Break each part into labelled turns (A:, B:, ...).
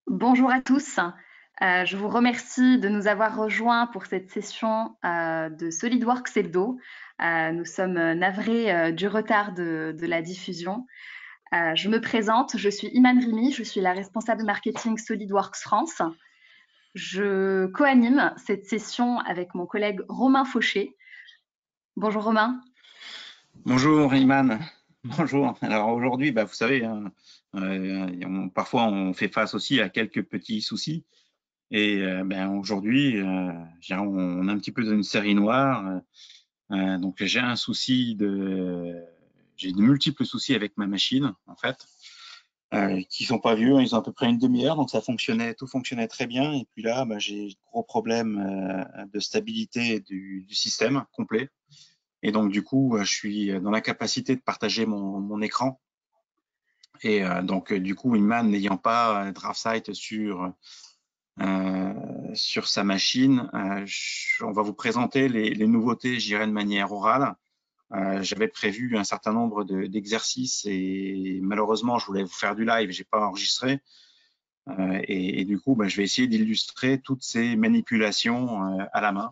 A: Bonjour à tous. Je vous remercie de nous avoir rejoints pour cette session de SolidWorks Hebdo. Nous sommes navrés du retard de la diffusion. Je me présente, je suis Iman Rimi, je suis la responsable marketing SolidWorks France. Je co-anime cette session avec mon collègue Romain Fauché. Bonjour Romain.
B: Bonjour Iman, bonjour. Alors aujourd'hui, vous savez, hein, parfois on fait face aussi à quelques petits soucis. Et aujourd'hui, je dirais, on est un petit peu dans une série noire. Donc j'ai de multiples soucis avec ma machine, en fait, qui sont pas vieux. Ils ont à peu près une demi-heure, donc tout fonctionnait très bien. Et puis là, j'ai de gros problèmes de stabilité du système complet. Et donc, du coup, je suis dans l'incapacité de partager mon écran. Et du coup, Iman n'ayant pas DraftSight sur sa machine, on va vous présenter les nouveautés, je dirais, de manière orale. J'avais prévu un certain nombre d'exercices et malheureusement, je voulais vous faire du live, j'ai pas enregistré. Et du coup, je vais essayer d'illustrer toutes ces manipulations à la main.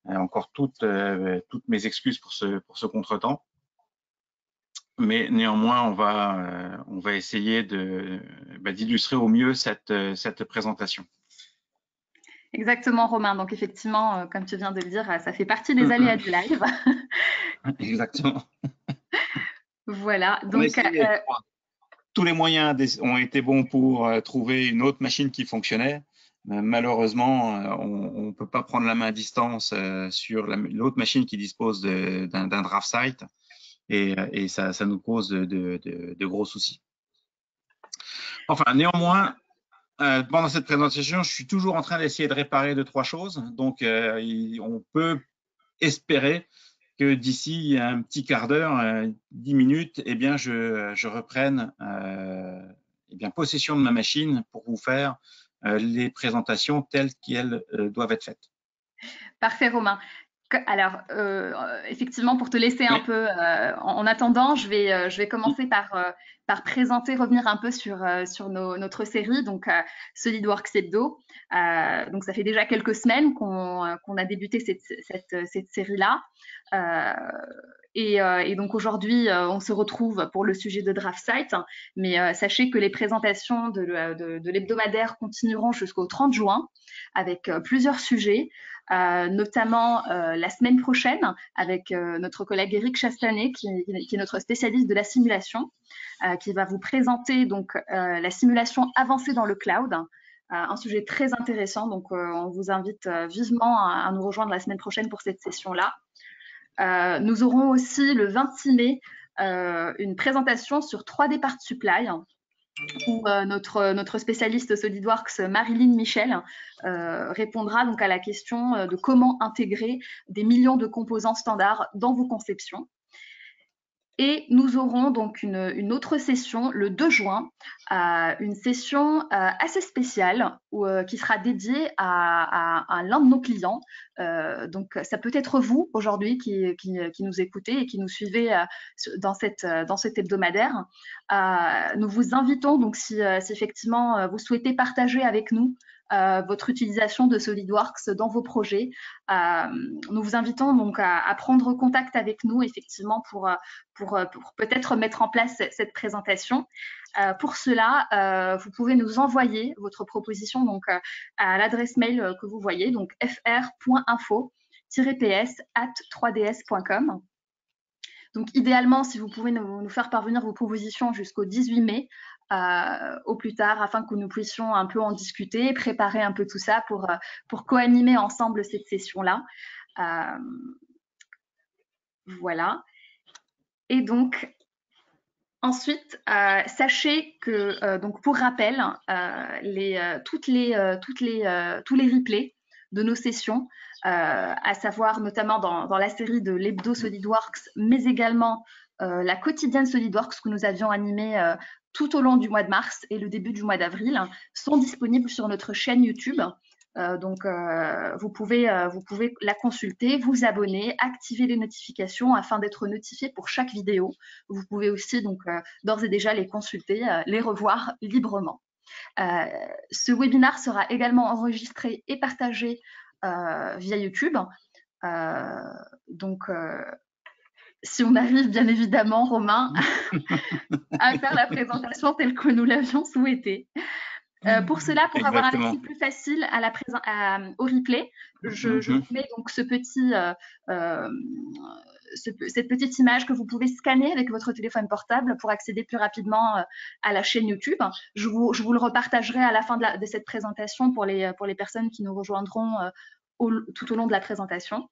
B: Encore toutes mes excuses pour ce contretemps. Mais néanmoins, on va essayer d'illustrer au mieux cette présentation.
A: Exactement Romain, donc effectivement, comme tu viens de le dire, ça fait partie des aléas du live.
B: Exactement.
A: Voilà,
B: On a
A: donc
B: essayé. Tous les moyens ont été bons pour trouver une autre machine qui fonctionnait. Malheureusement, on ne peut pas prendre la main à distance sur l'autre machine qui dispose d'un DraftSight et ça nous cause de gros soucis. Enfin, néanmoins, pendant cette présentation, je suis toujours en train d'essayer de réparer 2-3 choses. Donc, on peut espérer que d'ici un petit quart d'heure, 10 minutes, je reprenne possession de ma machine pour vous faire les présentations telles qu'elles doivent être faites.
A: Parfait Romain. Alors, effectivement, pour te laisser un
B: Oui.
A: peu en attendant, je vais commencer par présenter, revenir un peu sur notre série, donc SolidWorks Hebdo. Donc, ça fait déjà quelques semaines qu'on a débuté cette série-là. Et donc aujourd'hui, on se retrouve pour le sujet de DraftSight, mais sachez que les présentations de l'hebdomadaire continueront jusqu'au 30 juin avec plusieurs sujets. Notamment la semaine prochaine avec notre collègue Eric Chastanet, qui est notre spécialiste de la simulation, qui va vous présenter donc la simulation avancée dans le cloud. Un sujet très intéressant, donc on vous invite vivement à nous rejoindre la semaine prochaine pour cette session-là. Nous aurons aussi le 26 mai une présentation sur 3D Part Supply, où notre spécialiste SolidWorks, Marilyn Michel, répondra donc à la question de comment intégrer des millions de composants standards dans vos conceptions. Et nous aurons donc une autre session le 2 juin, une session assez spéciale qui sera dédiée à l'un de nos clients. Donc ça peut être vous aujourd'hui qui nous écoutez et qui nous suivez dans cet hebdomadaire. Nous vous invitons donc si effectivement vous souhaitez partager avec nous votre utilisation de SolidWorks dans vos projets. Nous vous invitons donc à prendre contact avec nous effectivement pour peut-être mettre en place cette présentation. Pour cela, vous pouvez nous envoyer votre proposition donc, à l'adresse mail que vous voyez, donc fr.info-ps@3ds.com. Donc idéalement, si vous pouvez nous faire parvenir vos propositions jusqu'au 18 mai, au plus tard, afin que nous puissions un peu en discuter, préparer un peu tout ça pour co-animer ensemble cette session-là. Voilà. Et donc, ensuite, sachez que, donc pour rappel, tous les replays de nos sessions, à savoir notamment dans la série de l'hebdo SolidWorks, mais également la quotidienne SolidWorks que nous avions animée tout au long du mois de mars et le début du mois d'avril, sont disponibles sur notre chaîne YouTube. Donc, vous pouvez la consulter, vous abonner, activer les notifications afin d'être notifié pour chaque vidéo. Vous pouvez aussi donc d'ores et déjà les consulter, les revoir librement. Ce webinaire sera également enregistré et partagé via YouTube. Donc, si on arrive, bien évidemment, Romain, à faire la présentation telle que nous l'avions souhaité. Pour cela, pour avoir un accès plus facile à au replay, je vous mets donc cette petite image que vous pouvez scanner avec votre téléphone portable pour accéder plus rapidement à la chaîne YouTube. Je vous le repartagerai à la fin de cette présentation pour les personnes qui nous rejoindront tout au long de la présentation.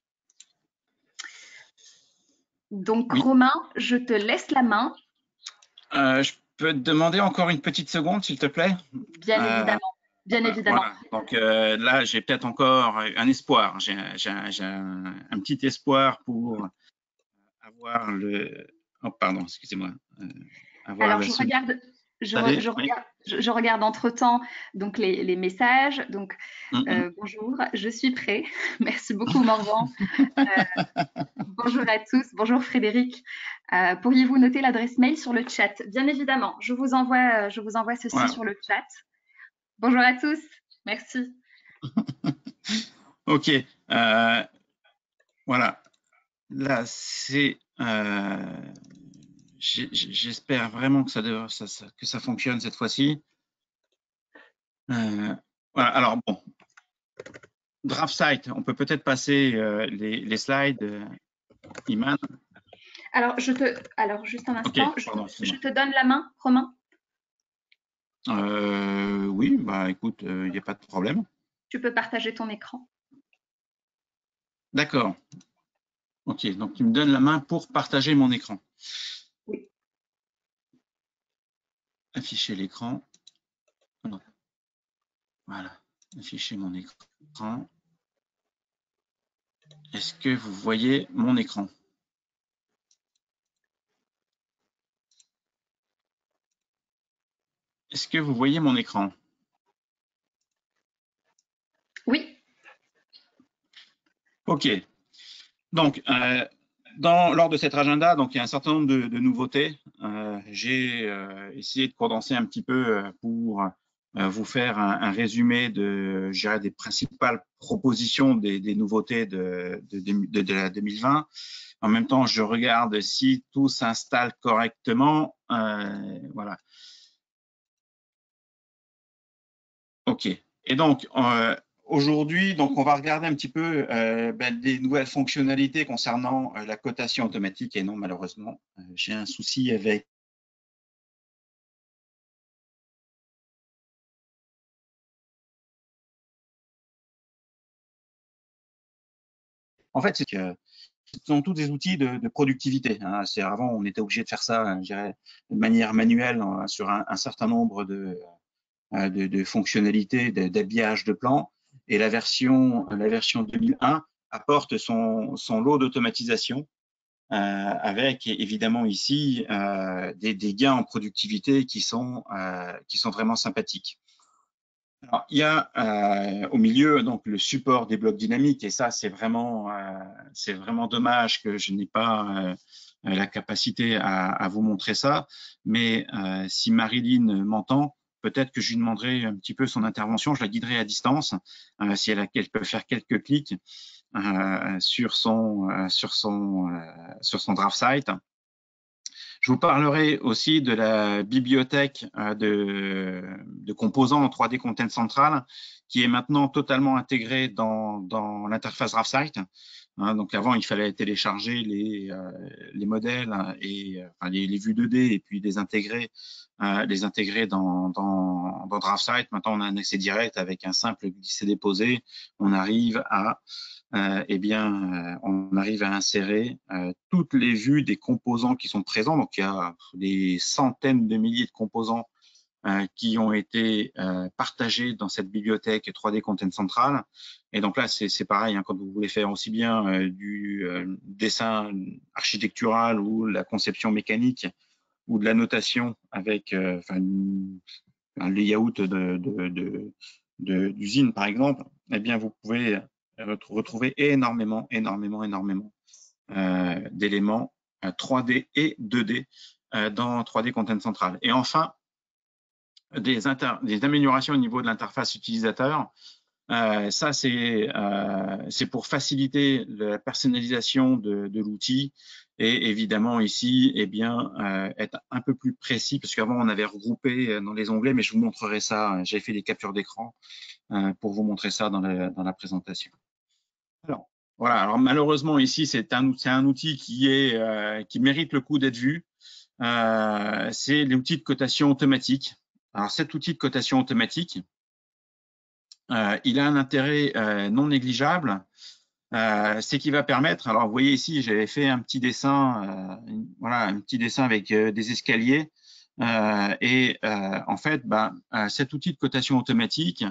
A: Donc, oui. Romain, je te laisse la main.
B: Je peux te demander encore une petite seconde, s'il te plaît?
A: Bien évidemment. Bien évidemment.
B: Voilà. Donc là, j'ai peut-être encore un espoir. J'ai un petit espoir pour avoir le… Oh, pardon, excusez-moi.
A: Alors, je regarde entre-temps donc les messages. Donc, bonjour, je suis prêt. Merci beaucoup, Morvan. Bonjour à tous. Bonjour, Frédéric. Pourriez-vous noter l'adresse mail sur le chat? Bien évidemment, je vous envoie ceci sur le chat. Bonjour à tous. Merci.
B: OK. Voilà. Là, c'est… J'espère vraiment que ça fonctionne cette fois-ci. Voilà. Alors, bon. DraftSight, on peut peut-être passer les slides, Iman.
A: Alors, juste un instant.
B: Okay, pardon,
A: je te donne la main, Romain.
B: Oui, bah écoute, il n'y a pas de problème.
A: Tu peux partager ton écran.
B: D'accord. OK, donc tu me donnes la main pour partager mon écran.
A: Oui.
B: Afficher l'écran. Voilà, afficher mon écran. Est-ce que vous voyez mon écran? Est-ce que vous voyez mon écran?
A: Oui.
B: OK. Donc, lors de cet agenda, donc, il y a un certain nombre de nouveautés. J'ai essayé de condenser un petit peu pour vous faire un résumé des principales propositions des nouveautés de la 2020. En même temps, je regarde si tout s'installe correctement. Voilà. OK. Et donc, aujourd'hui, on va regarder un petit peu des nouvelles fonctionnalités concernant la cotation automatique. Et non, malheureusement, j'ai un souci avec… En fait, c'est que ce sont tous des outils de productivité. Hein. Avant, on était obligé de faire ça, je dirais, de manière manuelle sur un certain nombre de fonctionnalités, d'habillage de plans. Et la version 2001 apporte son lot d'automatisation, avec évidemment ici des gains en productivité qui sont vraiment sympathiques. Alors, il y a au milieu donc le support des blocs dynamiques, et ça c'est vraiment dommage que je n'ai pas la capacité à vous montrer ça, mais si Marilyn m'entend, peut-être que je lui demanderai un petit peu son intervention, je la guiderai à distance, si elle peut faire quelques clics sur son DraftSight. Je vous parlerai aussi de la bibliothèque de composants en 3D Content Central qui est maintenant totalement intégrée dans l'interface DraftSight. Hein, donc avant, il fallait télécharger les modèles et les vues 2D et puis les intégrer dans DraftSight. Maintenant, on a un accès direct avec un simple glisser-déposer. On arrive à on arrive à insérer toutes les vues des composants qui sont présents. Donc, il y a des centaines de milliers de composants qui ont été partagés dans cette bibliothèque 3D Content Central. Et donc là, c'est pareil, hein, quand vous voulez faire aussi bien du dessin architectural ou la conception mécanique ou de la notation avec un layout d'usine, par exemple, eh bien, vous pouvez retrouver énormément d'éléments 3D et 2D dans 3D Content Central. Et enfin, des améliorations au niveau de l'interface utilisateur. Ça, c'est pour faciliter la personnalisation de l'outil et évidemment ici, eh bien, être un peu plus précis parce qu'avant, on avait regroupé dans les onglets, mais je vous montrerai ça. J'ai fait des captures d'écran pour vous montrer ça dans la présentation. Alors, voilà. Alors, malheureusement, ici, c'est un outil qui mérite le coup d'être vu. C'est l'outil de cotation automatique. Alors, cet outil de cotation automatique, il a un intérêt non négligeable, c'est qu'il va permettre, alors vous voyez ici, j'avais fait un petit dessin, voilà, un petit dessin avec des escaliers, en fait, cet outil de cotation automatique,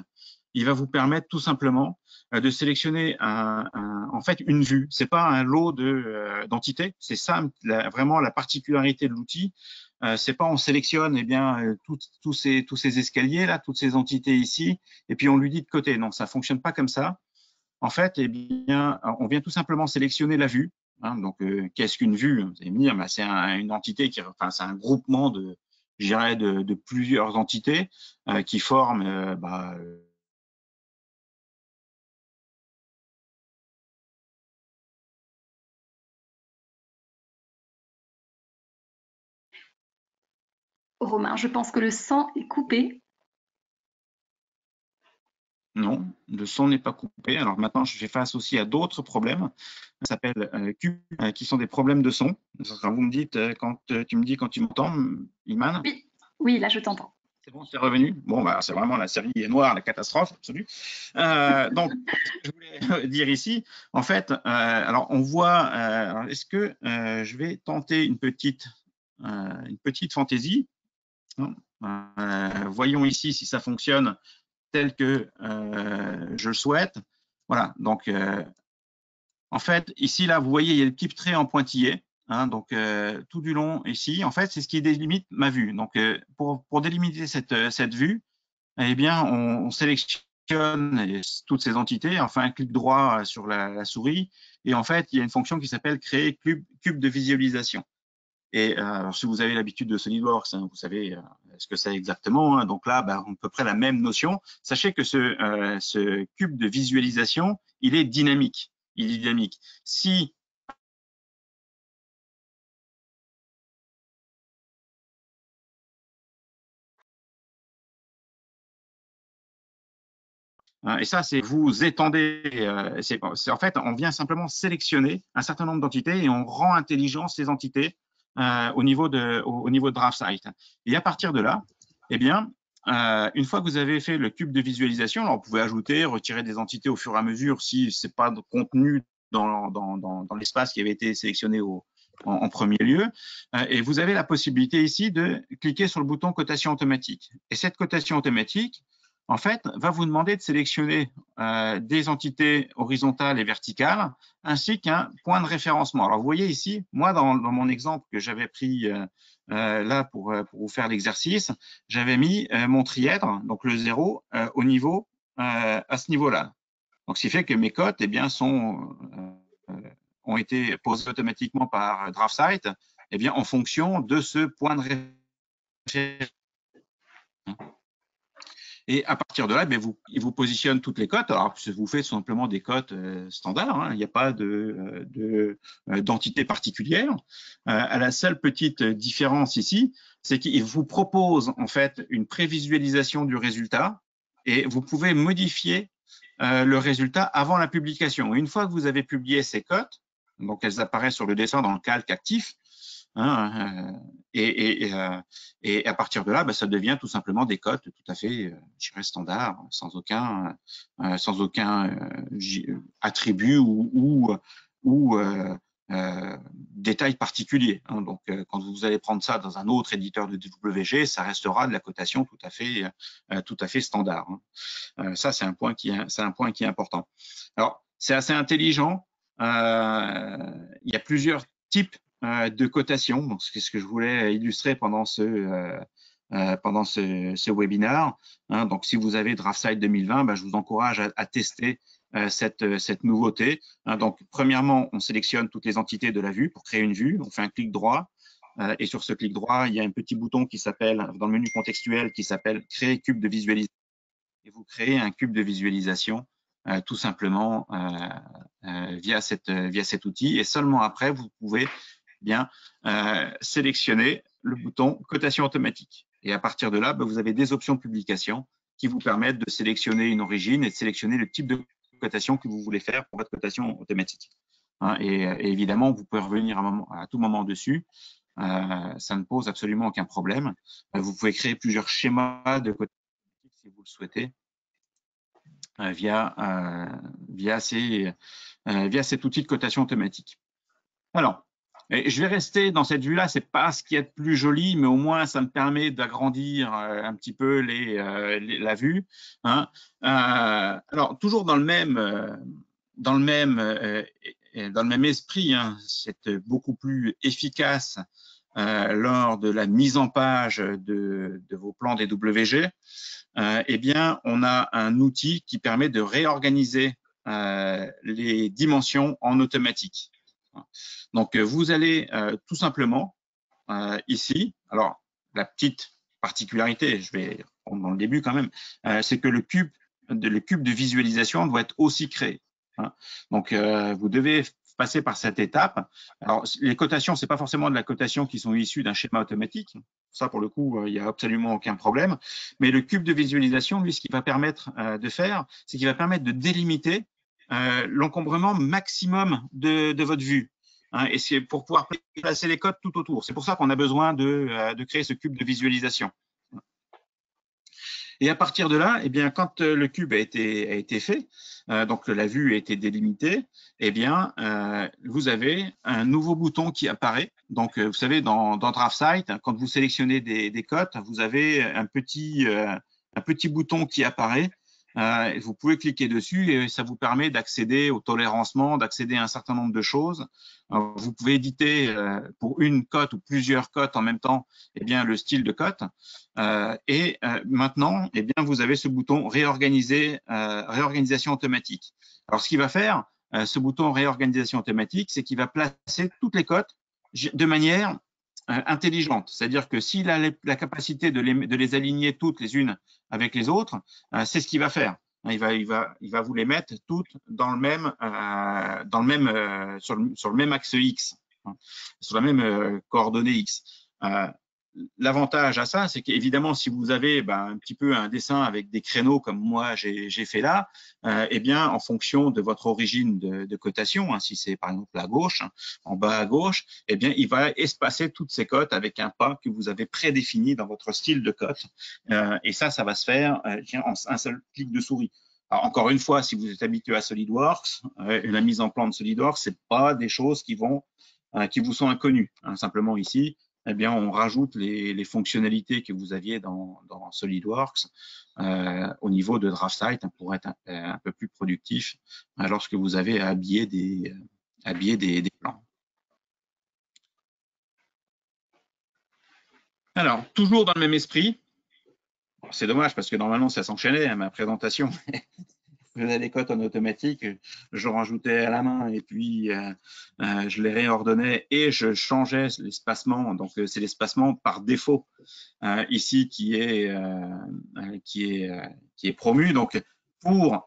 B: il va vous permettre tout simplement de sélectionner en fait une vue. C'est pas un lot d'entités, c'est ça vraiment la particularité de l'outil. C'est pas on sélectionne eh bien tous ces escaliers là, toutes ces entités ici, et puis on lui dit de coter. Non, ça fonctionne pas comme ça. En fait, eh bien, on vient tout simplement sélectionner la vue. Hein, donc, qu'est-ce qu'une vue? Vous allez me dire, c'est une entité enfin, c'est un groupement je dirais, de plusieurs entités qui forment
A: Romain, je pense que le son est coupé.
B: Non, le son n'est pas coupé. Alors maintenant, je fais face aussi à d'autres problèmes. Ça s'appelle Q, qui sont des problèmes de son. Vous me dites tu me dis quand tu m'entends, Iman.
A: Oui, oui, là je t'entends.
B: C'est bon, c'est revenu. Bon, c'est vraiment la série noire, la catastrophe absolue. Donc, je voulais dire ici, en fait, alors on voit, est-ce que je vais tenter une petite fantaisie. Voyons ici si ça fonctionne tel que je le souhaite. Voilà, donc en fait, ici, là, vous voyez, il y a des petits traits en pointillés. Hein, donc, tout du long ici, en fait, c'est ce qui délimite ma vue. Donc, pour délimiter cette vue, eh bien, on sélectionne toutes ces entités, on fait un clic droit sur la souris, et en fait, il y a une fonction qui s'appelle créer cube de visualisation. Et alors, si vous avez l'habitude de SolidWorks, hein, vous savez ce que c'est exactement. Hein. Donc là, à peu près la même notion. Sachez que ce cube de visualisation, il est dynamique. Il est dynamique. Si et ça, c'est vous étendez. En fait, on vient simplement sélectionner un certain nombre d'entités et on rend intelligent ces entités au niveau de DraftSight. Et à partir de là, eh bien, une fois que vous avez fait le cube de visualisation, alors vous pouvez ajouter, retirer des entités au fur et à mesure si c'est pas contenu dans l'espace qui avait été sélectionné en premier lieu. Et vous avez la possibilité ici de cliquer sur le bouton cotation automatique. Et cette cotation automatique, en fait, va vous demander de sélectionner des entités horizontales et verticales, ainsi qu'un point de référencement. Alors, vous voyez ici, moi, dans mon exemple que j'avais pris là pour vous faire l'exercice, j'avais mis mon trièdre, donc le 0, au niveau à ce niveau-là. Donc, ce qui fait que mes cotes eh bien, ont été posées automatiquement par DraftSight eh bien, en fonction de ce point de référence. Et à partir de là, il vous positionne toutes les cotes. Alors, vous faites simplement des cotes standards. Hein. Il n'y a pas d'entité particulière. La seule petite différence ici, c'est qu'il vous propose en fait une prévisualisation du résultat et vous pouvez modifier le résultat avant la publication. Une fois que vous avez publié ces cotes, donc elles apparaissent sur le dessin dans le calque actif, hein, et à partir de là, ça devient tout simplement des cotes tout à fait, je dirais, standards, sans aucun attribut ou détail particulier. Hein. Donc, quand vous allez prendre ça dans un autre éditeur de DWG, ça restera de la cotation tout à fait standard. Hein. Ça, c'est un point qui est important. Alors, c'est assez intelligent. Il y a plusieurs types de cotation. Donc, c'est ce que je voulais illustrer pendant ce webinaire. Hein, donc, si vous avez DraftSight 2020, je vous encourage à tester cette nouveauté. Hein, donc, premièrement, on sélectionne toutes les entités de la vue pour créer une vue. On fait un clic droit. et sur ce clic droit, il y a un petit bouton qui s'appelle, dans le menu contextuel, qui s'appelle Créer cube de visualisation. Et vous créez un cube de visualisation tout simplement via cet outil. Et seulement après, vous pouvez bien sélectionner le bouton cotation automatique. Et à partir de là, vous avez des options de publication qui vous permettent de sélectionner une origine et de sélectionner le type de cotation que vous voulez faire pour votre cotation automatique. Et évidemment, vous pouvez revenir à tout moment dessus. Ça ne pose absolument aucun problème. Vous pouvez créer plusieurs schémas de cotation si vous le souhaitez via cet outil de cotation automatique. Alors, je vais rester dans cette vue-là, c'est pas ce qui est le plus joli, mais au moins ça me permet d'agrandir un petit peu la vue. Alors, toujours dans le même esprit, c'est beaucoup plus efficace lors de la mise en page de vos plans DWG. Eh bien, on a un outil qui permet de réorganiser les dimensions en automatique. Donc, vous allez tout simplement ici, alors la petite particularité, je vais prendre dans le début quand même, c'est que le cube de visualisation doit être aussi créé. Donc, vous devez passer par cette étape. Alors, les cotations, c'est pas forcément de la cotation qui sont issues d'un schéma automatique. Ça, pour le coup, il n'y a absolument aucun problème. Mais le cube de visualisation, lui, ce qu'il va permettre de faire, c'est qu'il va permettre de délimiter l'encombrement maximum de votre vue. Et c'est pour pouvoir placer les cotes tout autour. C'est pour ça qu'on a besoin de créer ce cube de visualisation. Et à partir de là, eh bien, quand le cube a été fait, donc la vue a été délimitée, eh bien, vous avez un nouveau bouton qui apparaît. Donc, vous savez, dans DraftSight, quand vous sélectionnez des cotes, vous avez un petit bouton qui apparaît. Vous pouvez cliquer dessus et ça vous permet d'accéder au tolérancement, d'accéder à un certain nombre de choses. Vous pouvez éditer pour une cote ou plusieurs cotes en même temps, eh bien, le style de cote. Maintenant, eh bien, vous avez ce bouton réorganisation automatique. Alors, ce qu'il va faire, ce bouton réorganisation automatique, c'est qu'il va placer toutes les cotes de manière intelligente. C'est-à-dire que s'il a la capacité de les aligner toutes les unes avec les autres, c'est ce qu'il va faire. Il va vous les mettre toutes dans le même, sur le même axe X, sur la même coordonnée X. L'avantage à ça, c'est qu'évidemment, si vous avez un petit peu un dessin avec des créneaux comme moi j'ai fait là, eh bien, en fonction de votre origine de cotation, si c'est par exemple à gauche, en bas à gauche, eh bien, il va espacer toutes ces cotes avec un pas que vous avez prédéfini dans votre style de cote. Et ça va se faire en un seul clic de souris. Alors, encore une fois, si vous êtes habitué à SolidWorks, la mise en plan de SolidWorks, c'est pas des choses qui vous sont inconnues. Simplement ici, eh bien, on rajoute les fonctionnalités que vous aviez dans SolidWorks au niveau de DraftSight pour être un peu plus productif lorsque vous avez à habiller des plans. Alors, toujours dans le même esprit, c'est dommage parce que normalement, ça s'enchaînait, ma présentation. Je faisais les cotes en automatique, je rajoutais à la main et puis je les réordonnais et je changeais l'espacement. Donc, c'est l'espacement par défaut ici qui est promu. Donc, pour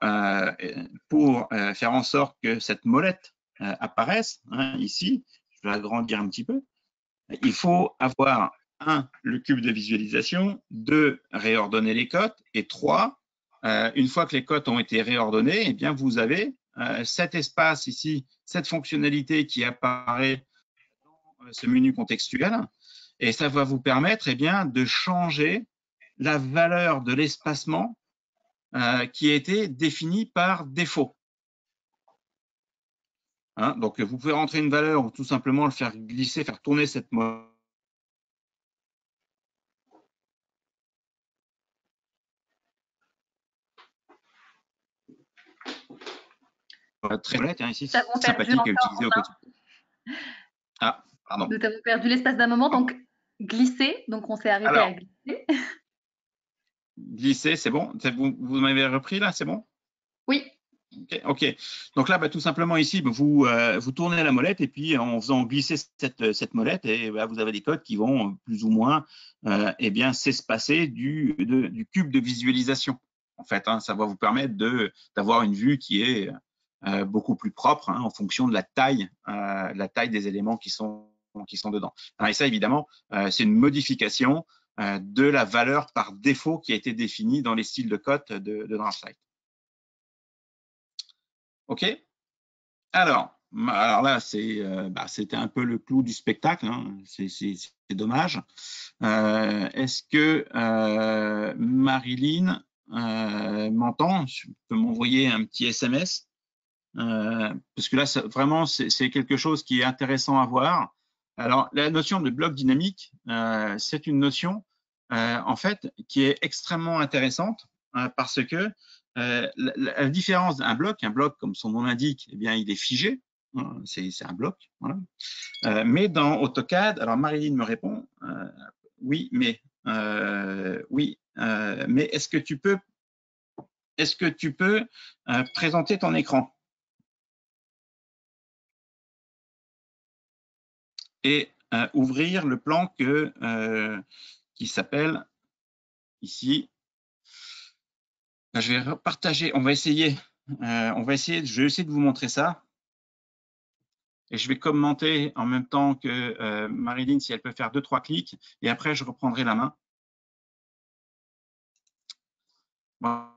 B: faire en sorte que cette molette apparaisse ici, je vais agrandir un petit peu, il faut avoir 1, le cube de visualisation, 2, réordonner les cotes et 3, une fois que les cotes ont été réordonnées, eh bien, vous avez cet espace ici, cette fonctionnalité qui apparaît dans ce menu contextuel et ça va vous permettre eh bien, de changer la valeur de l'espacement qui a été défini par défaut. Donc, vous pouvez rentrer une valeur ou tout simplement le faire glisser, faire tourner cette molette. Très molette, ici, c'est sympathique à utiliser au quotidien. Ah, pardon.
A: Nous avons perdu l'espace d'un moment, donc glisser, donc on s'est arrêté à glisser.
B: Glisser, c'est bon? Vous m'avez repris là, c'est bon?
A: Oui.
B: Ok. Donc là, tout simplement ici, vous tournez la molette et puis en faisant glisser cette molette, et vous avez des codes qui vont plus ou moins s'espacer du cube de visualisation. En fait, ça va vous permettre d'avoir une vue qui est beaucoup plus propre en fonction de la taille des éléments qui sont dedans. Et ça, évidemment, c'est une modification de la valeur par défaut qui a été définie dans les styles de code de DraftSight. OK. Alors là, c'était un peu le clou du spectacle. C'est dommage. Est-ce que Marilyn m'entend? Tu peux m'envoyer un petit SMS parce que là, vraiment, c'est quelque chose qui est intéressant à voir. Alors, la notion de bloc dynamique, c'est une notion en fait qui est extrêmement intéressante parce que la différence d'un bloc, un bloc comme son nom l'indique, eh bien, il est figé, c'est un bloc. Voilà. Mais dans AutoCAD, alors Marilyn me répond, oui, mais est-ce que tu peux présenter ton écran et ouvrir le plan qui s'appelle ici. Je vais repartager, je vais essayer de vous montrer ça. Et je vais commenter en même temps que Marilyn, si elle peut faire 2-3 clics, et après je reprendrai la main. Voilà.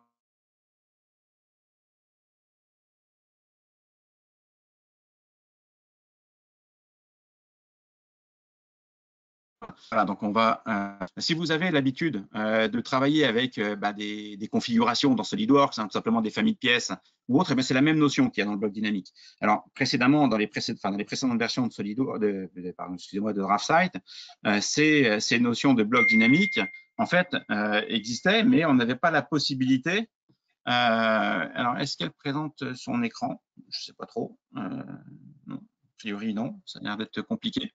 B: Voilà, donc on va. Si vous avez l'habitude de travailler avec des configurations dans SolidWorks, tout simplement des familles de pièces ou autres, c'est la même notion qu'il y a dans le bloc dynamique. Alors précédemment, dans les précédentes versions de SolidWorks, de DraftSight, ces notions de bloc dynamique en fait existaient, mais on n'avait pas la possibilité. Alors, est-ce qu'elle présente son écran? Je ne sais pas trop. Non, a priori non, ça a l'air d'être compliqué.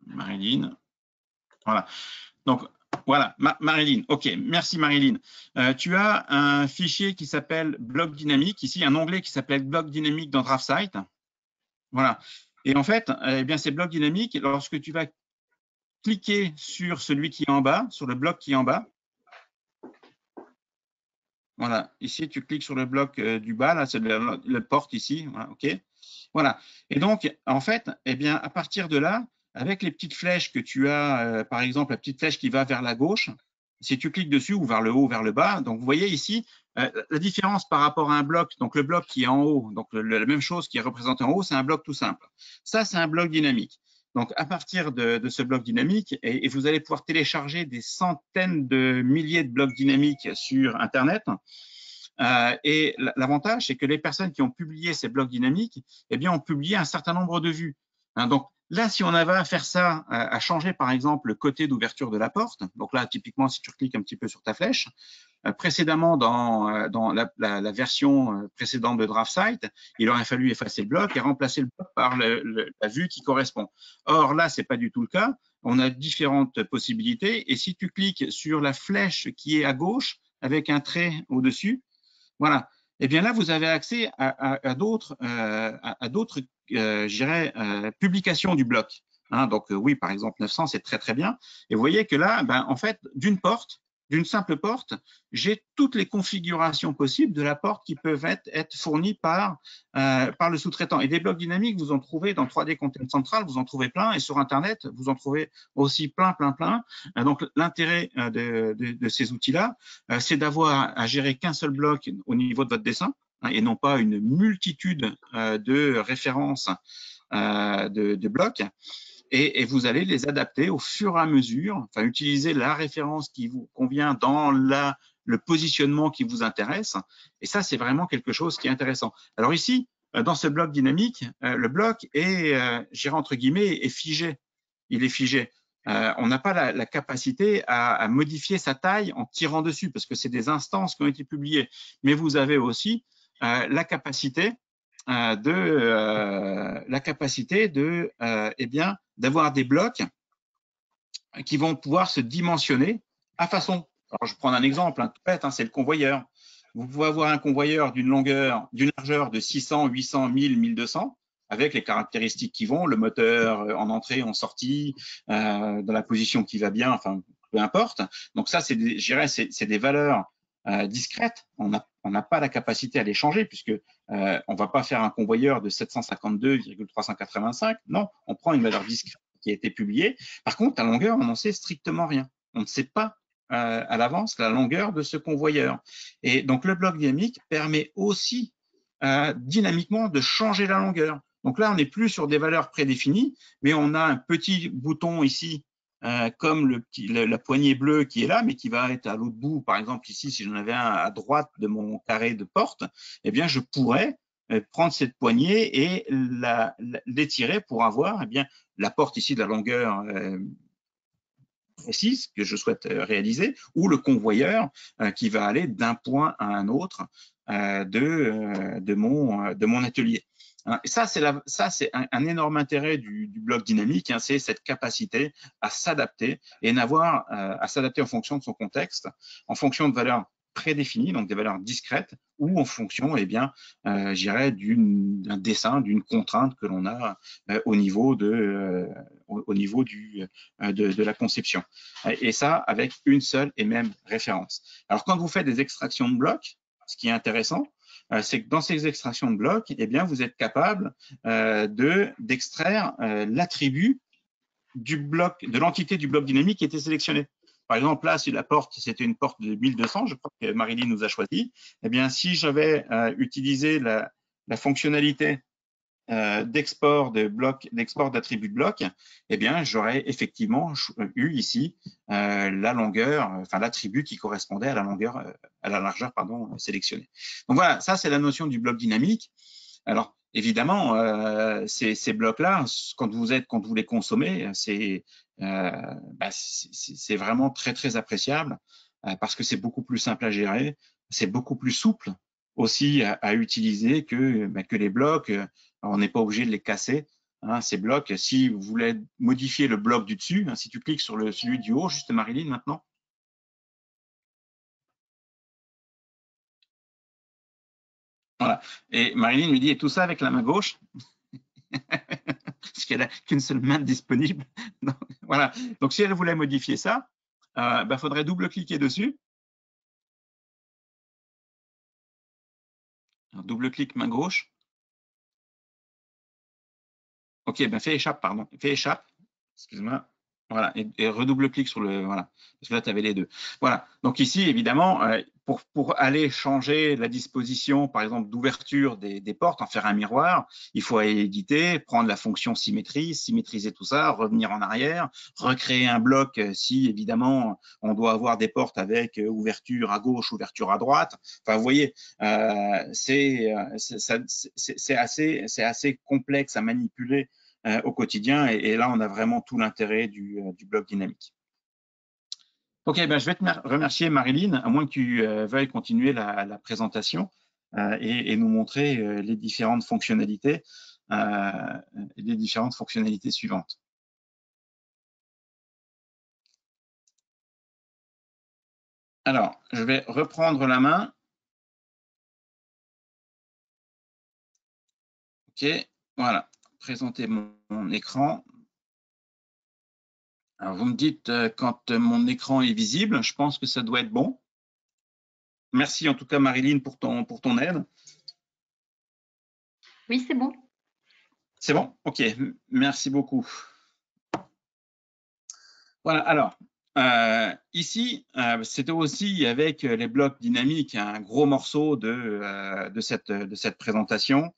B: Marilyn. Voilà. Donc, voilà, Marilyn. OK, merci Marilyn. Tu as un fichier qui s'appelle bloc dynamique, ici un onglet qui s'appelle bloc dynamique dans DraftSight. Voilà. Et en fait, ces blocs dynamiques, lorsque tu vas cliquer sur celui qui est en bas, sur le bloc qui est en bas, voilà, ici tu cliques sur le bloc du bas, là c'est le porte ici, voilà, OK. Voilà. Et donc, en fait, à partir de là, avec les petites flèches que tu as, par exemple, la petite flèche qui va vers la gauche, si tu cliques dessus ou vers le haut, vers le bas, donc vous voyez ici la différence par rapport à un bloc. Donc, le bloc qui est en haut, donc la même chose qui est représenté en haut, c'est un bloc tout simple. Ça, c'est un bloc dynamique. Donc, à partir de ce bloc dynamique, et vous allez pouvoir télécharger des centaines de milliers de blocs dynamiques sur Internet. Et l'avantage, c'est que les personnes qui ont publié ces blocs dynamiques, ont publié un certain nombre de vues. Donc là, si on avait à faire ça, à changer par exemple le côté d'ouverture de la porte, donc là, typiquement, si tu cliques un petit peu sur ta flèche, précédemment dans la version précédente de DraftSight, il aurait fallu effacer le bloc et remplacer le bloc par la vue qui correspond. Or là, c'est pas du tout le cas. On a différentes possibilités. Et si tu cliques sur la flèche qui est à gauche avec un trait au-dessus, voilà. Et bien là, vous avez accès à d'autres, publications du bloc. Donc oui, par exemple 900, c'est très très bien. Et vous voyez que là, en fait, d'une simple porte, j'ai toutes les configurations possibles de la porte qui peuvent être fournies par le sous-traitant. Et des blocs dynamiques, vous en trouvez dans 3D Content Central, vous en trouvez plein, et sur Internet, vous en trouvez aussi plein. Donc l'intérêt de ces outils-là, c'est d'avoir à gérer qu'un seul bloc au niveau de votre dessin, et non pas une multitude de références de blocs. Et vous allez les adapter au fur et à mesure, enfin utiliser la référence qui vous convient dans le positionnement qui vous intéresse. Et ça, c'est vraiment quelque chose qui est intéressant. Alors ici, dans ce bloc dynamique, le bloc est, j'irai entre guillemets, est figé. Il est figé. On n'a pas la capacité à modifier sa taille en tirant dessus, parce que c'est des instances qui ont été publiées. Mais vous avez aussi la capacité d'avoir des blocs qui vont pouvoir se dimensionner à façon Alors, je prends un exemple tout bête, c'est le convoyeur. Vous pouvez avoir un convoyeur d'une largeur de 600, 800, 1000, 1200, avec les caractéristiques qui vont, le moteur en entrée, en sortie, dans la position qui va bien, enfin, peu importe. Donc ça, c'est des valeurs discrètes. On n'a pas la capacité à les changer, puisque on va pas faire un convoyeur de 752,385. Non, on prend une valeur discrète qui a été publiée. Par contre, la longueur, on n'en sait strictement rien. On ne sait pas à l'avance la longueur de ce convoyeur. Et donc, le bloc dynamique permet aussi dynamiquement de changer la longueur. Donc là, on n'est plus sur des valeurs prédéfinies, mais on a un petit bouton ici, comme la poignée bleue qui est là, mais qui va être à l'autre bout. Par exemple, ici, si j'en avais un à droite de mon carré de porte, eh bien, je pourrais prendre cette poignée et l'étirer pour avoir la porte ici de la longueur précise que je souhaite réaliser, ou le convoyeur qui va aller d'un point à un autre de mon atelier. Et ça, c'est un énorme intérêt du bloc dynamique, c'est cette capacité à s'adapter et à s'adapter en fonction de son contexte, en fonction de valeurs prédéfinies, donc des valeurs discrètes, ou en fonction, je dirais, d'un dessin, d'une contrainte que l'on a au niveau de la conception. Et ça, avec une seule et même référence. Alors, quand vous faites des extractions de blocs, ce qui est intéressant, c'est que dans ces extractions de blocs, vous êtes capable d'extraire l'attribut de l'entité du bloc dynamique qui était sélectionnée. Par exemple, là, si la porte, c'était une porte de 1200, je crois que Marilyn nous a choisi, si j'avais utilisé la fonctionnalité d'export d'attributs de bloc, j'aurais effectivement eu ici la longueur, enfin l'attribut qui correspondait à la largeur sélectionnée. Donc voilà, ça c'est la notion du bloc dynamique. Alors évidemment, ces blocs-là, quand vous les consommez, c'est vraiment très très appréciable parce que c'est beaucoup plus simple à gérer, c'est beaucoup plus souple aussi à utiliser que les blocs. On n'est pas obligé de les casser, ces blocs. Si vous voulez modifier le bloc du dessus, si tu cliques sur celui du haut, juste Marilyn maintenant. Voilà. Et Marilyn me dit, et tout ça avec la main gauche parce qu'elle n'a qu'une seule main disponible. Donc, voilà. Donc, si elle voulait modifier ça, faudrait double-cliquer dessus. Double-clic main gauche. OK, fais échappe, pardon. Fais échappe. Excuse-moi. Voilà, et redouble-clic sur voilà, parce que là, tu avais les deux. Voilà, donc ici, évidemment, pour aller changer la disposition, par exemple, d'ouverture des portes, en faire un miroir, il faut aller éditer, prendre la fonction symétrie, symétriser tout ça, revenir en arrière, recréer un bloc si, évidemment, on doit avoir des portes avec ouverture à gauche, ouverture à droite. Enfin, vous voyez, c'est assez complexe à manipuler au quotidien. Et là, on a vraiment tout l'intérêt du bloc dynamique. OK, je vais te remercier, Marilyn, à moins que tu veuilles continuer la présentation et nous montrer les différentes fonctionnalités suivantes. Alors, je vais reprendre la main. OK, voilà, présenter mon écran. Alors, vous me dites quand mon écran est visible, je pense que ça doit être bon. Merci en tout cas, Marilyn, pour ton aide.
A: Oui, c'est bon.
B: C'est bon? OK, merci beaucoup. Voilà, alors, ici, c'était aussi avec les blocs dynamiques un gros morceau de cette présentation.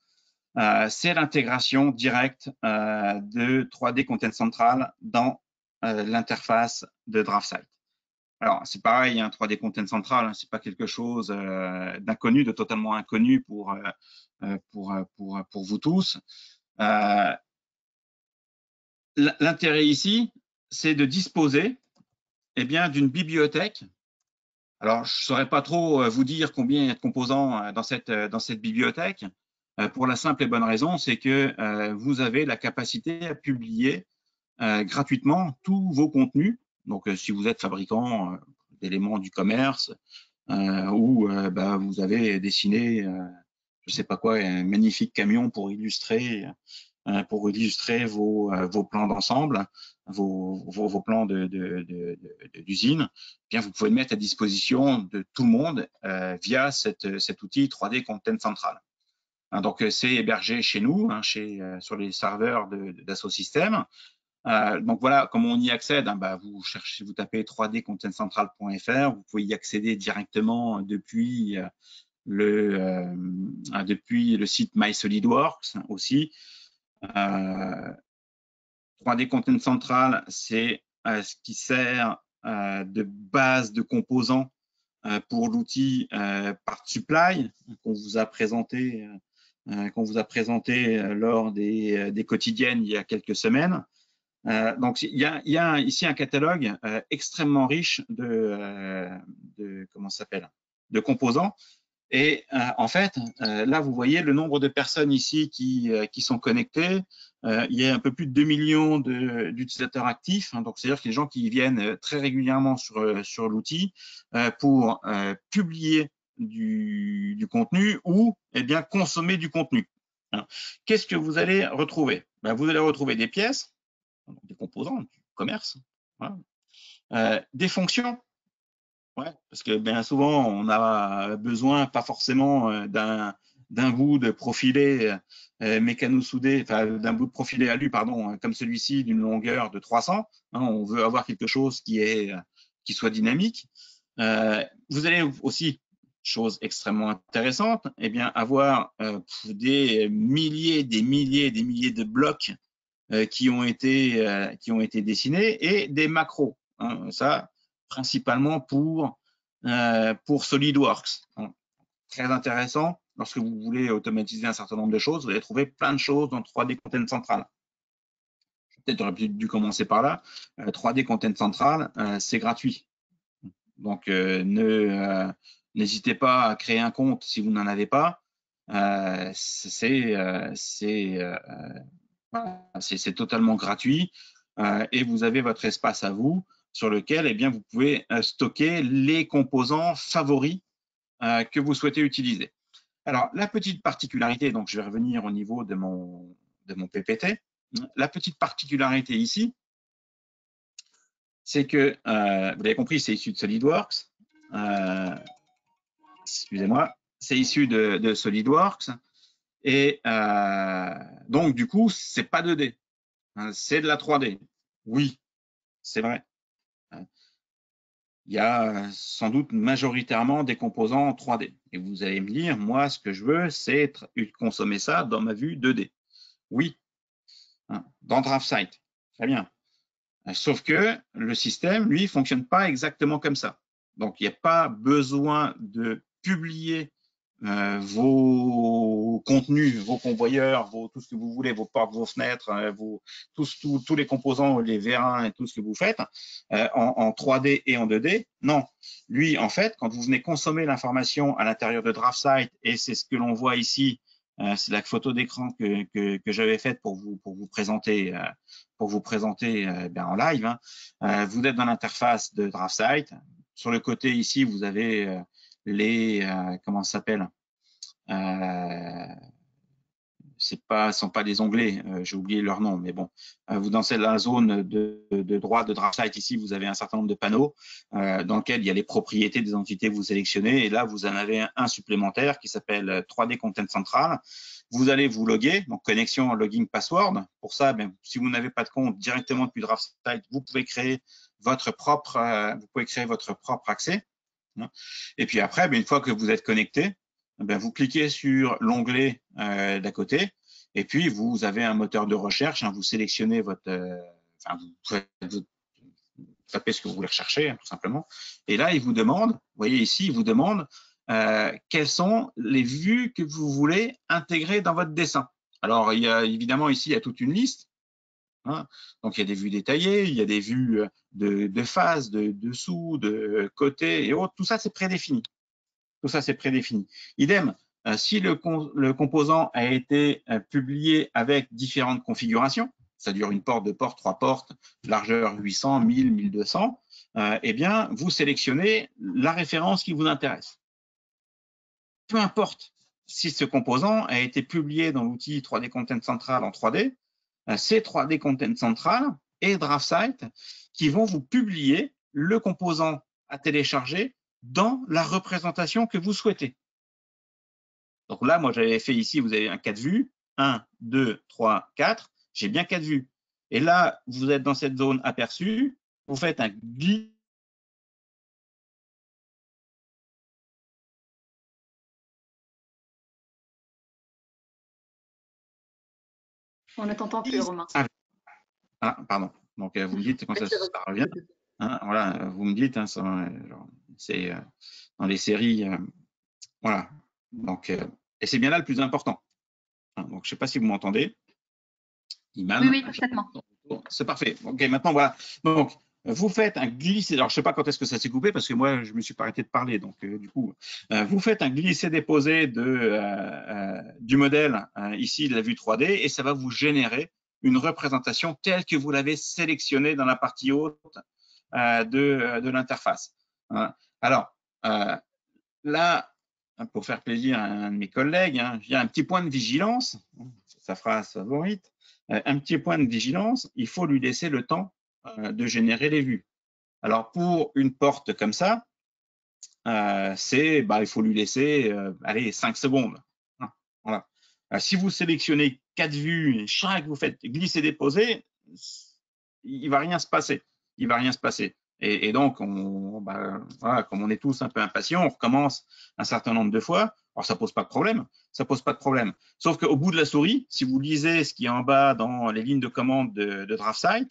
B: C'est l'intégration directe de 3D Content Central dans l'interface de DraftSight. Alors, c'est pareil, 3D Content Central, c'est pas quelque chose d'inconnu, de totalement inconnu pour vous tous. L'intérêt ici, c'est de disposer d'une bibliothèque. Alors, je ne saurais pas trop vous dire combien il y a de composants dans cette bibliothèque, pour la simple et bonne raison, c'est que vous avez la capacité à publier gratuitement tous vos contenus. Donc, si vous êtes fabricant, d'éléments du commerce, où bah, vous avez dessiné, je sais pas quoi, un magnifique camion pour illustrer vos plans d'ensemble, vos plans d'usine. Bien, vous pouvez le mettre à disposition de tout le monde via cet outil 3D Content Central. Hein, donc, c'est hébergé chez nous, hein, sur les serveurs d'Asso Systèmes. Donc voilà, comment on y accède, hein, bah, vous tapez 3dcontentcentral.fr, vous pouvez y accéder directement depuis le site My SolidWorks aussi. 3D Content Central, c'est ce qui sert de base de composants pour l'outil Part Supply qu'on vous a présenté lors des quotidiennes il y a quelques semaines. Donc, il y a ici un catalogue extrêmement riche comment ça s'appelle, de composants. Et en fait, là, vous voyez le nombre de personnes ici qui sont connectées. Il y a un peu plus de 2 millions d'utilisateurs actifs. Hein, donc, c'est-à-dire que les gens qui viennent très régulièrement sur l'outil pour publier du contenu ou eh bien consommer du contenu. Hein. Qu'est-ce que vous allez retrouver? Ben, vous allez retrouver des pièces, des composants du commerce, voilà. Des fonctions. Ouais, parce que bien souvent, on a besoin pas forcément d'un bout de profilé mécano-soudé, enfin d'un bout de profilé alu, pardon, comme celui-ci d'une longueur de 300. Hein, on veut avoir quelque chose qui soit dynamique. Vous allez aussi, chose extrêmement intéressante, eh bien avoir des milliers de blocs qui ont été dessinés et des macros. Hein, ça, principalement pour SolidWorks. Hein. Très intéressant. Lorsque vous voulez automatiser un certain nombre de choses, vous allez trouver plein de choses dans 3D Content Central. Peut-être j'aurais dû commencer par là. 3D Content Central, c'est gratuit. Donc, n'hésitez pas à créer un compte si vous n'en avez pas. C'est totalement gratuit et vous avez votre espace à vous sur lequel eh bien, vous pouvez stocker les composants favoris que vous souhaitez utiliser. Alors, la petite particularité, donc je vais revenir au niveau de mon PPT. La petite particularité ici, c'est que, vous l'avez compris, c'est issu de SolidWorks. Excusez-moi, c'est issu de SolidWorks. Et donc, du coup, c'est pas 2D, hein, c'est de la 3D. Oui, c'est vrai. Il y a sans doute majoritairement des composants en 3D. Et vous allez me dire, moi, ce que je veux, c'est consommer ça dans ma vue 2D. Oui, hein, dans DraftSight, très bien. Sauf que le système, lui, fonctionne pas exactement comme ça. Donc, il n'y a pas besoin de publier vos contenus, vos convoyeurs, tout ce que vous voulez, vos portes, vos fenêtres, tous les composants, les vérins et tout ce que vous faites en 3D et en 2D. Non, lui, en fait, quand vous venez consommer l'information à l'intérieur de DraftSight, et c'est ce que l'on voit ici, c'est la photo d'écran que j'avais faite pour vous présenter en live. Hein. Vous êtes dans l'interface de DraftSight. Sur le côté ici, vous avez comment ça s'appelle, sont pas des onglets, j'ai oublié leur nom, mais bon, vous dans la zone de droite de DraftSight ici, vous avez un certain nombre de panneaux dans lequel il y a les propriétés des entités que vous sélectionnez, et là vous en avez un supplémentaire qui s'appelle 3D Content Central. Vous allez vous loguer, donc connexion, login, password. Pour ça, si vous n'avez pas de compte directement depuis DraftSight, vous pouvez créer votre propre accès. Et puis après, une fois que vous êtes connecté, vous cliquez sur l'onglet d'à côté et puis vous avez un moteur de recherche. Hein, vous sélectionnez vous tapez ce que vous voulez rechercher, hein, tout simplement. Et là, il vous demande, vous voyez ici, il vous demande quelles sont les vues que vous voulez intégrer dans votre dessin. Alors, il y a évidemment ici, il y a toute une liste. Hein. Donc, il y a des vues détaillées, il y a des vues de face, de dessous, de côté et autres. Tout ça, c'est prédéfini. Tout ça, c'est prédéfini. Idem, si le composant a été publié avec différentes configurations, c'est-à-dire une porte, deux portes, trois portes, largeur 800, 1000, 1200, eh bien, vous sélectionnez la référence qui vous intéresse. Peu importe si ce composant a été publié dans l'outil 3D Content Central en 3D, c'est 3D Content Central et DraftSight qui vont vous publier le composant à télécharger dans la représentation que vous souhaitez. Donc là, moi, j'avais fait ici, vous avez un cas de vue, 1, 2, 3, 4, j'ai bien 4 vues. Et là, vous êtes dans cette zone aperçue, vous faites un glisse.
A: On ne t'entend plus, Romain.
B: Ah, pardon. Donc, vous me dites quand ça revient. Hein, voilà, vous me dites, hein, c'est dans les séries, voilà. Donc, et c'est bien là le plus important. Hein, donc, je ne sais pas si vous m'entendez. Iman.
A: Oui, oui, parfaitement.
B: C'est parfait. Ok, maintenant, voilà. Donc, vous faites un glisser. Alors, je ne sais pas quand est-ce que ça s'est coupé parce que moi, je ne me suis pas arrêté de parler. Donc, du coup, vous faites un glisser-déposer du modèle, ici, de la vue 3D, et ça va vous générer une représentation telle que vous l'avez sélectionnée dans la partie haute de l'interface. Hein. Alors, là, pour faire plaisir à un de mes collègues, hein, il y a un petit point de vigilance, sa phrase favorite, un petit point de vigilance, il faut lui laisser le temps de générer les vues. Alors, pour une porte comme ça, il faut lui laisser allez, 5 secondes. Hein, voilà. Si vous sélectionnez 4 vues et chaque vous faites glisser-déposer, il ne va rien se passer. Il va rien se passer. Et donc, voilà, comme on est tous un peu impatients, on recommence un certain nombre de fois. Alors, ça pose pas de problème. Ça pose pas de problème. Sauf qu'au bout de la souris, si vous lisez ce qui est en bas dans les lignes de commande de DraftSight,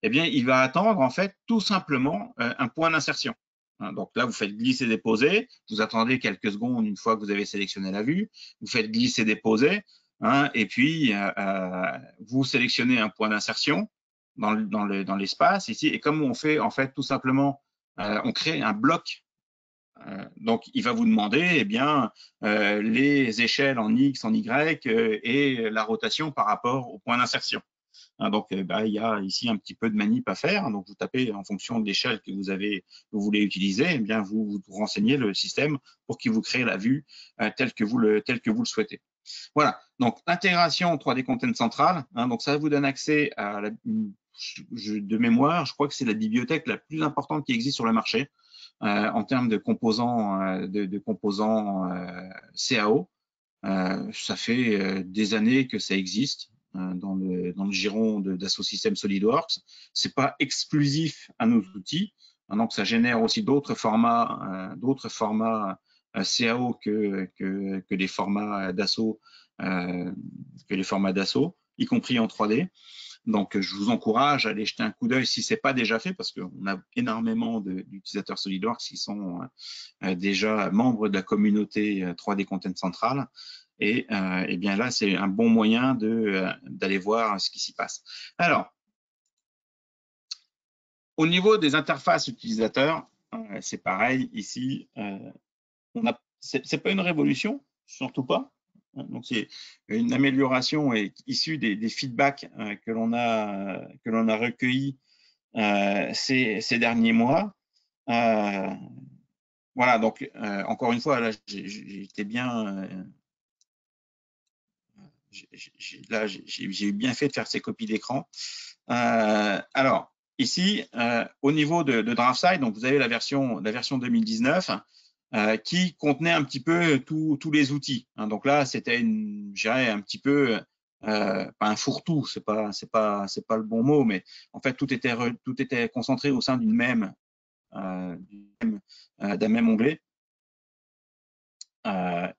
B: eh bien, il va attendre en fait tout simplement un point d'insertion. Donc là, vous faites glisser-déposer, vous attendez quelques secondes une fois que vous avez sélectionné la vue, vous faites glisser-déposer, hein, et puis vous sélectionnez un point d'insertion dans l'espace ici, et comme on fait en fait tout simplement, on crée un bloc. Donc, il va vous demander eh bien, les échelles en X, en Y et la rotation par rapport au point d'insertion. Hein, donc, il y a ici un petit peu de manip à faire. Donc, vous tapez en fonction de l'échelle que vous voulez utiliser, eh bien, vous renseignez le système pour qu'il vous crée la vue telle que vous le souhaitez. Voilà. Donc, intégration 3D Content Central. Hein, donc, ça vous donne accès à de mémoire, je crois que c'est la bibliothèque la plus importante qui existe sur le marché en termes de composants, CAO. Ça fait des années que ça existe dans le giron d'Asso Systèmes SolidWorks. C'est pas exclusif à nos outils, hein, donc ça génère aussi d'autres formats CAO que les formats d'Asso, y compris en 3D. Donc, je vous encourage à aller jeter un coup d'œil si ce n'est pas déjà fait, parce qu'on a énormément d'utilisateurs SolidWorks qui sont déjà membres de la communauté 3D Content Central. Et bien là, c'est un bon moyen d'aller voir ce qui s'y passe. Alors, au niveau des interfaces utilisateurs, c'est pareil ici. C'est pas une révolution, surtout pas. Donc, c'est une amélioration issue des feedbacks que l'on a recueillis ces derniers mois. Voilà, donc encore une fois, là, j'étais bien. J'ai bien fait de faire ces copies d'écran. Alors, ici, au niveau de DraftSight, donc vous avez la version 2019 qui contenait un petit peu tous les outils. Hein. Donc là, c'était je dirais un petit peu pas un fourre-tout, c'est pas le bon mot, mais en fait tout était concentré au sein d'un même onglet.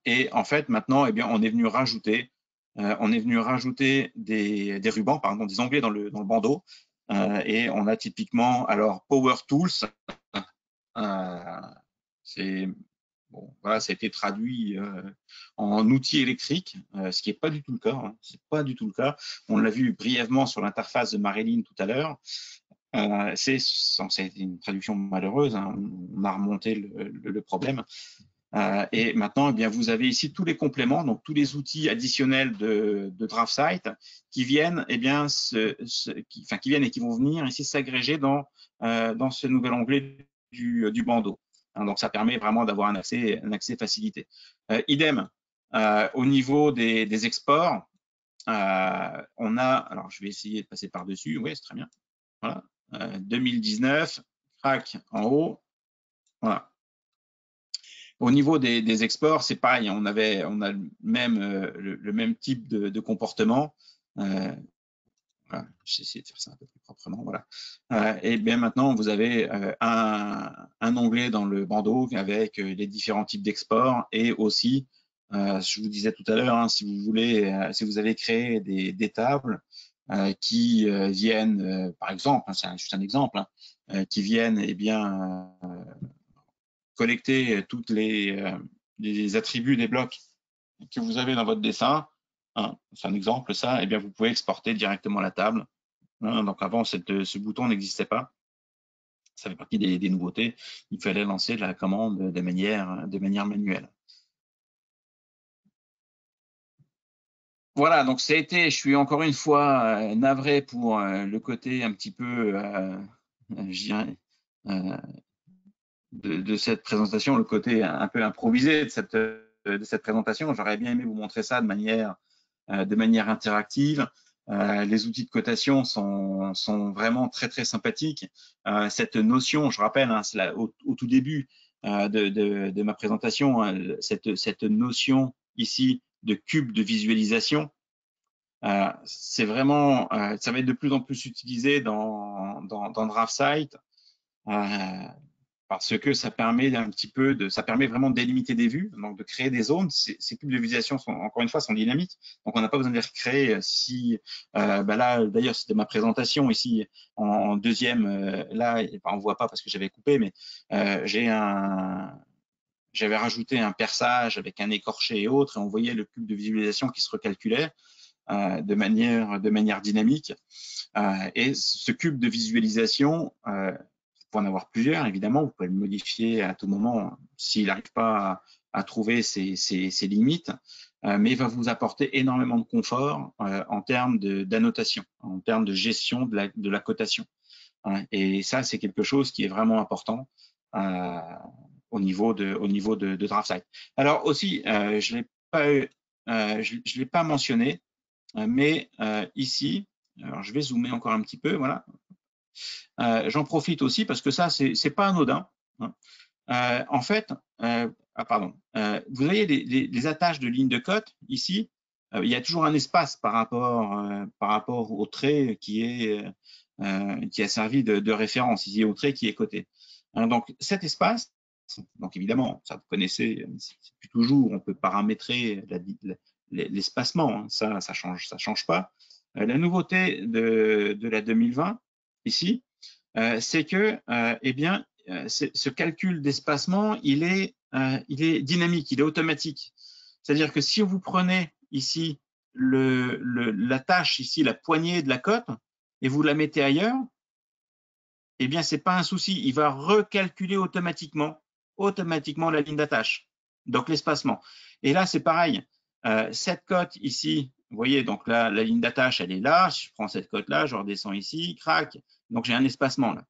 B: Et en fait, maintenant, eh bien, on est venu rajouter des rubans, pardon, des onglets dans le bandeau. Et on a typiquement, alors, Power Tools. Bon, voilà, ça a été traduit en outils électriques, ce qui n'est pas du tout le cas. Hein, c'est pas du tout le cas. On l'a vu brièvement sur l'interface de Marilyn tout à l'heure. C'est une traduction malheureuse. Hein, on a remonté le problème. Et maintenant, eh bien, vous avez ici tous les compléments, donc tous les outils additionnels de DraftSight qui viennent, eh bien, qui viennent et qui vont venir ici s'agréger dans ce nouvel onglet du bandeau. Donc, ça permet vraiment d'avoir un accès facilité. Idem, au niveau des exports, on a, alors je vais essayer de passer par-dessus, oui, c'est très bien. Voilà, 2019, crac en haut, voilà. Au niveau des exports, c'est pareil, on a le même type de comportement. Voilà, j'ai essayé de faire ça un peu plus proprement. Voilà. Et bien maintenant, vous avez un onglet dans le bandeau avec les différents types d'exports et aussi, je vous disais tout à l'heure, hein, si vous voulez, si vous avez créé des tables qui viennent, par exemple, hein, c'est juste un exemple, hein, qui viennent eh bien collecter toutes les attributs des blocs que vous avez dans votre dessin, hein, c'est un exemple ça, et bien vous pouvez exporter directement la table. Hein, donc avant, ce bouton n'existait pas. Ça fait partie des nouveautés. Il fallait lancer la commande de manière manuelle. Voilà, donc je suis encore une fois navré pour le côté un petit peu, je dirais, de cette présentation, le côté un peu improvisé de cette présentation. J'aurais bien aimé vous montrer ça de manière interactive. Les outils de cotation sont vraiment très, très sympathiques. Cette notion, je rappelle, hein, c'est au tout début de ma présentation, hein, cette notion ici de cube de visualisation, c'est vraiment, ça va être de plus en plus utilisé dans DraftSight. Parce que ça permet ça permet vraiment de délimiter des vues, donc de créer des zones. Ces cubes de visualisation encore une fois, sont dynamiques, donc on n'a pas besoin de les recréer. Si, là, d'ailleurs, c'était ma présentation ici en deuxième. Là, on ne voit pas parce que j'avais coupé, mais j'avais rajouté un perçage avec un écorché et autres, et on voyait le cube de visualisation qui se recalculait de manière dynamique. Et ce cube de visualisation, vous pouvez en avoir plusieurs, évidemment, vous pouvez le modifier à tout moment s'il n'arrive pas à trouver ses limites, mais il va vous apporter énormément de confort en termes d'annotation, en termes de gestion de la cotation. Et ça, c'est quelque chose qui est vraiment important au niveau de DraftSight. Alors aussi, je ne l'ai pas mentionné, mais ici, alors je vais zoomer encore un petit peu, voilà. J'en profite aussi parce que ça, c'est pas anodin. Hein. En fait, vous voyez les attaches de lignes de cote ici, il y a toujours un espace par rapport au trait qui a servi de référence ici, au trait qui est coté. Hein, donc cet espace, donc évidemment, ça vous connaissez, c'est plus toujours, on peut paramétrer l'espacement, hein, ça change pas. La nouveauté de la 2020 ici, c'est que, eh bien, ce calcul d'espacement, il est dynamique, il est automatique. C'est-à-dire que si vous prenez ici la tâche, ici la poignée de la cote, et vous la mettez ailleurs, eh bien, c'est pas un souci. Il va recalculer automatiquement la ligne d'attache, donc l'espacement. Et là, c'est pareil. Cette cote ici, vous voyez, donc là, la ligne d'attache, elle est là. Si je prends cette cote-là, je redescends ici, crac. Donc, j'ai un espacement là.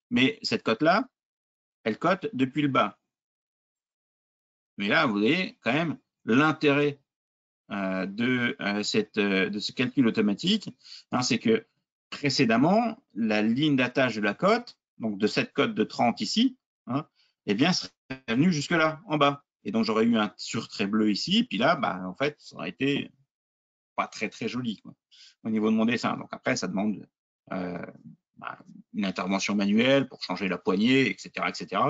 B: Mais cette cote-là, elle cote depuis le bas. Mais là, vous voyez quand même l'intérêt de ce calcul automatique, hein, c'est que précédemment, la ligne d'attache de la cote, donc de cette cote de 30 ici, hein, eh bien, serait venue jusque-là, en bas. Et donc, j'aurais eu un surtrait bleu ici, puis là, bah, en fait, ça aurait été pas très, très joli quoi, au niveau de mon dessin. Donc après, ça demande une intervention manuelle pour changer la poignée, etc. etc.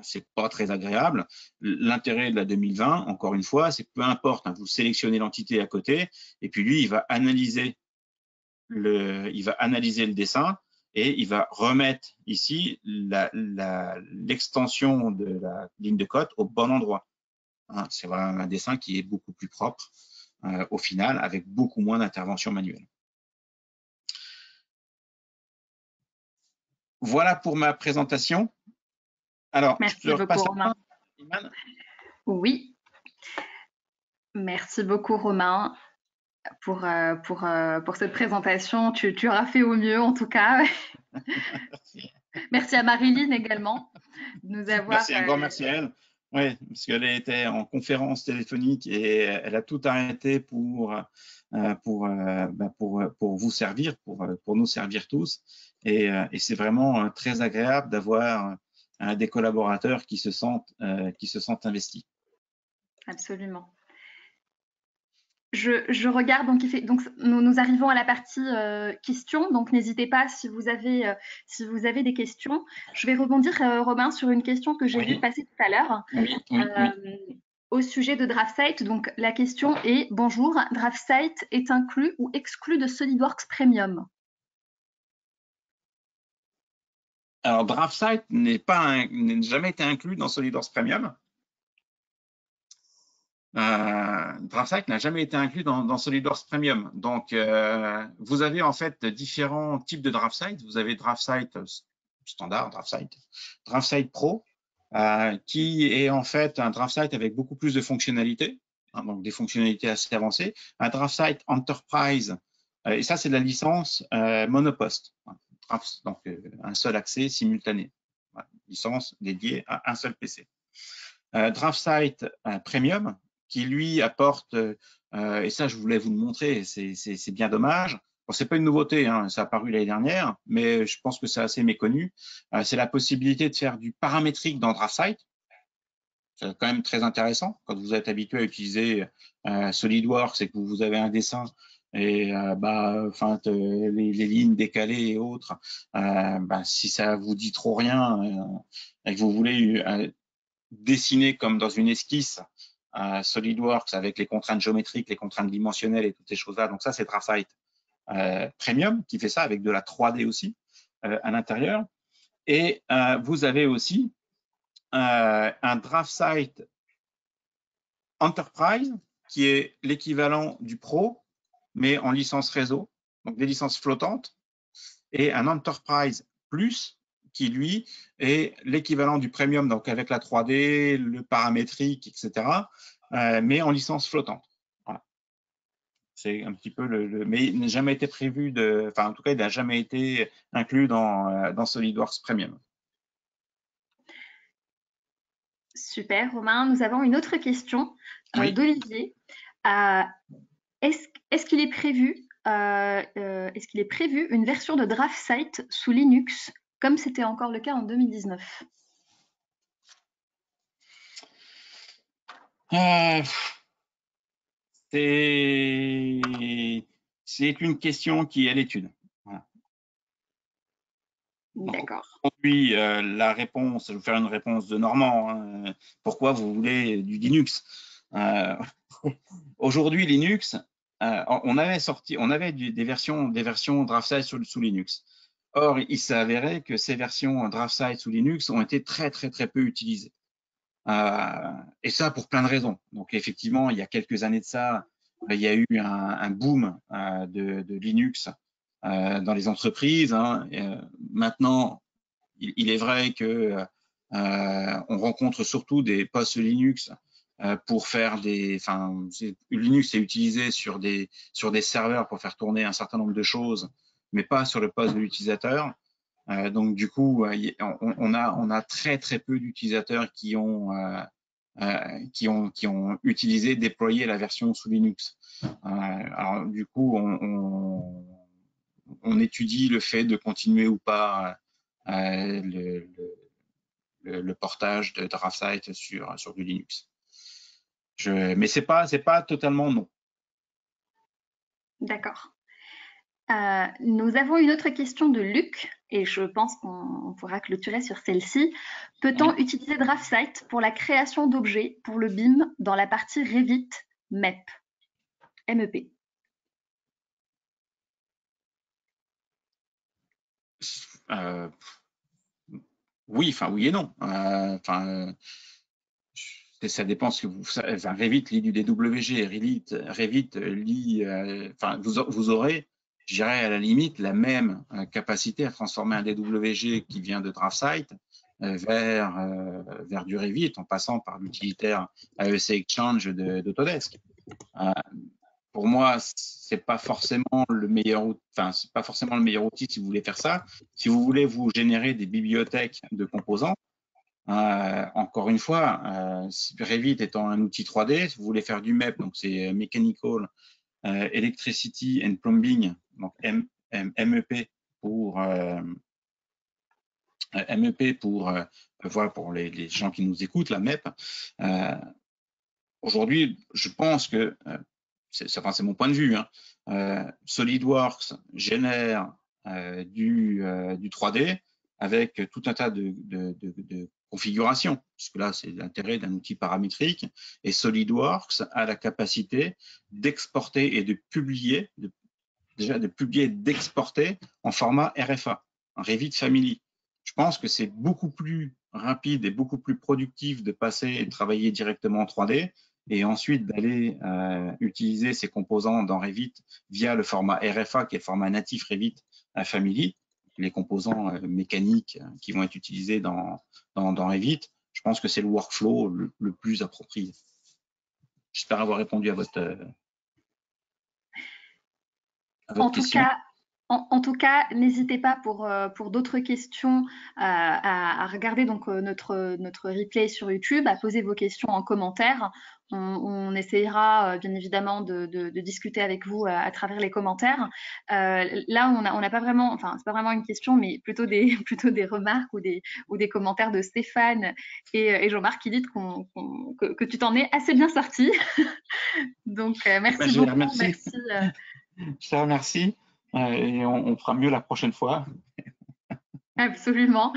B: C'est pas très agréable. L'intérêt de la 2020, encore une fois, c'est que peu importe, hein, vous sélectionnez l'entité à côté, et puis lui, il va analyser le dessin et il va remettre ici l'extension de la ligne de cote au bon endroit. Hein, c'est vraiment un dessin qui est beaucoup plus propre au final, avec beaucoup moins d'intervention manuelle. Voilà pour ma présentation. Alors,
A: Merci beaucoup, Romain.
B: Iman?
A: Oui, merci beaucoup Romain pour cette présentation. Tu auras fait au mieux en tout cas. Merci à Marilyn également de nous avoir.
B: Merci, un grand merci à elle. Oui, parce qu'elle était en conférence téléphonique et elle a tout arrêté pour vous servir, pour nous servir tous. Et c'est vraiment très agréable d'avoir des collaborateurs qui se sentent investis.
A: Absolument. Je regarde, donc nous arrivons à la partie questions, donc n'hésitez pas si vous avez des questions. Je vais rebondir, Robin, sur une question que j'ai vue passer tout à l'heure.
B: Oui.
A: Au sujet de DraftSight. Donc la question est: bonjour, DraftSight est inclus ou exclu de SolidWorks Premium?
B: Alors, DraftSight n'a jamais été inclus dans SolidWorks Premium. DraftSight n'a jamais été inclus dans SolidWorks Premium. Donc, vous avez en fait différents types de DraftSight. Vous avez DraftSight standard, DraftSight Pro, qui est en fait un DraftSight avec beaucoup plus de fonctionnalités, hein, donc des fonctionnalités assez avancées. Un DraftSight Enterprise, et ça c'est de la licence monopost, donc un seul accès simultané, licence dédiée à un seul PC. DraftSight Premium, qui lui apporte, et ça je voulais vous le montrer, c'est bien dommage. Bon, c'est pas une nouveauté, hein, ça a apparu l'année dernière, mais je pense que c'est assez méconnu. C'est la possibilité de faire du paramétrique dans DraftSight. C'est quand même très intéressant quand vous êtes habitué à utiliser SolidWorks et que vous avez un dessin et les lignes décalées et autres. Si ça vous dit trop rien et que vous voulez dessiner comme dans une esquisse SolidWorks avec les contraintes géométriques, les contraintes dimensionnelles et toutes ces choses-là. Donc ça, c'est DraftSight Premium qui fait ça avec de la 3D aussi à l'intérieur. Et vous avez aussi un DraftSight Enterprise qui est l'équivalent du Pro, mais en licence réseau, donc des licences flottantes, et un Enterprise Plus qui, lui, est l'équivalent du Premium, donc avec la 3D, le paramétrique, etc., mais en licence flottante. Voilà. C'est un petit peu mais il n'a jamais été prévu en tout cas, il n'a jamais été inclus dans SolidWorks Premium.
A: Super, Romain. Nous avons une autre question d'Olivier. Est-ce qu'il est prévu une version de DraftSight sous Linux, comme c'était encore le cas en 2019?
B: C'est une question qui est à l'étude. Voilà.
A: D'accord.
B: Aujourd'hui, la réponse, je vais vous faire une réponse de Normand. Hein. Pourquoi vous voulez du Linux? Aujourd'hui, Linux, on avait des versions DraftSight sous Linux. Or, il s'est avéré que ces versions DraftSight sous Linux ont été très peu utilisées. Et ça pour plein de raisons. Donc, effectivement, il y a quelques années de ça, il y a eu un boom de Linux dans les entreprises. Hein. Maintenant, il est vrai que on rencontre surtout des postes Linux pour faire Linux est utilisé sur des serveurs pour faire tourner un certain nombre de choses, mais pas sur le poste de l'utilisateur. Donc du coup, on a très peu d'utilisateurs qui ont utilisé, déployé la version sous Linux. Alors du coup, on étudie le fait de continuer ou pas le portage de DraftSight sur du Linux. Mais c'est pas totalement non.
A: D'accord. Nous avons une autre question de Luc, et je pense qu'on pourra clôturer sur celle-ci. Peut-on utiliser DraftSight pour la création d'objets pour le BIM dans la partie Revit MEP?
B: Oui et non. Ça dépend ce que Revit lit du DWG, Revit lit. Vous aurez, je dirais à la limite, la même capacité à transformer un DWG qui vient de DraftSight vers du Revit en passant par l'utilitaire AEC Exchange d'Autodesk. Pour moi, c'est pas forcément le meilleur, c'est pas forcément le meilleur outil si vous voulez faire ça. Si vous voulez vous générer des bibliothèques de composants, encore une fois, Revit étant un outil 3D, si vous voulez faire du MEP, donc c'est Mechanical, Electricity and Plumbing, donc MEP pour voilà, pour les gens qui nous écoutent, la MEP. Aujourd'hui, je pense que c'est mon point de vue, hein, SolidWorks génère du 3D avec tout un tas de configurations, puisque là, c'est l'intérêt d'un outil paramétrique, et SolidWorks a la capacité d'exporter et de publier, d'exporter en format RFA, en Revit Family. Je pense que c'est beaucoup plus rapide et beaucoup plus productif de passer et de travailler directement en 3D et ensuite d'aller utiliser ces composants dans Revit via le format RFA, qui est le format natif Revit Family, les composants mécaniques qui vont être utilisés dans Revit. Je pense que c'est le workflow le plus approprié. J'espère avoir répondu à votre question.
A: En tout cas, n'hésitez pas pour d'autres questions à regarder donc notre replay sur YouTube, à poser vos questions en commentaire. On essayera bien évidemment de discuter avec vous à travers les commentaires. Là, on n'a pas vraiment, enfin c'est pas vraiment une question, mais plutôt des remarques ou des commentaires de Stéphane et Jean-Marc qui disent que tu t'en es assez bien sorti. Donc merci beaucoup.
B: Merci. Je te remercie. Et on fera mieux la prochaine fois.
A: Absolument.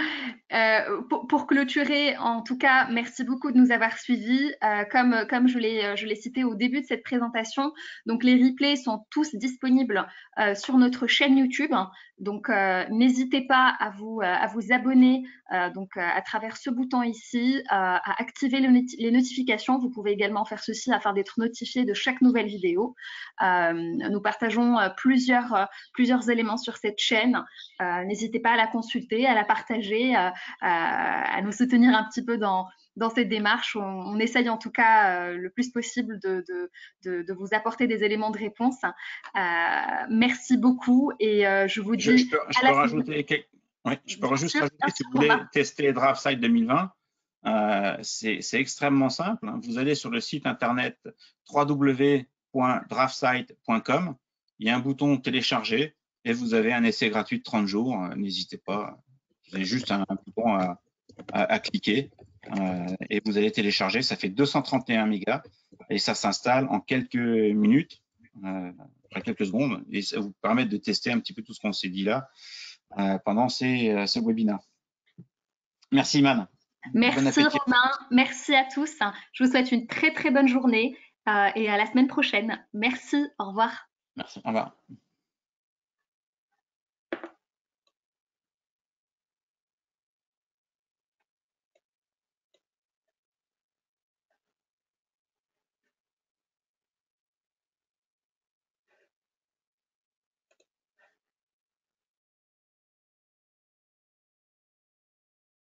A: Pour clôturer, en tout cas, merci beaucoup de nous avoir suivis. Comme je l'ai cité au début de cette présentation, donc les replays sont tous disponibles sur notre chaîne YouTube. Donc n'hésitez pas à vous abonner à travers ce bouton ici, à activer les notifications. Vous pouvez également faire ceci afin d'être notifié de chaque nouvelle vidéo. Nous partageons plusieurs éléments sur cette chaîne. N'hésitez pas à la consulter, à la partager, à nous soutenir un petit peu dans cette démarche. On essaye en tout cas le plus possible de vous apporter des éléments de réponse. Merci beaucoup et je vous dis
B: je peux rajouter si vous voulez tester DraftSight 2020, c'est extrêmement simple. Vous allez sur le site internet www.draftsight.com, il y a un bouton télécharger et vous avez un essai gratuit de 30 jours. N'hésitez pas, vous avez juste un bouton à cliquer et vous allez télécharger. Ça fait 231 mégas et ça s'installe en quelques minutes, quelques secondes, et ça vous permet de tester un petit peu tout ce qu'on s'est dit là pendant ce webinaire. Merci Iman.
A: Merci Romain, merci à tous. Je vous souhaite une très très bonne journée et à la semaine prochaine. Merci, au revoir.
B: Merci, au revoir.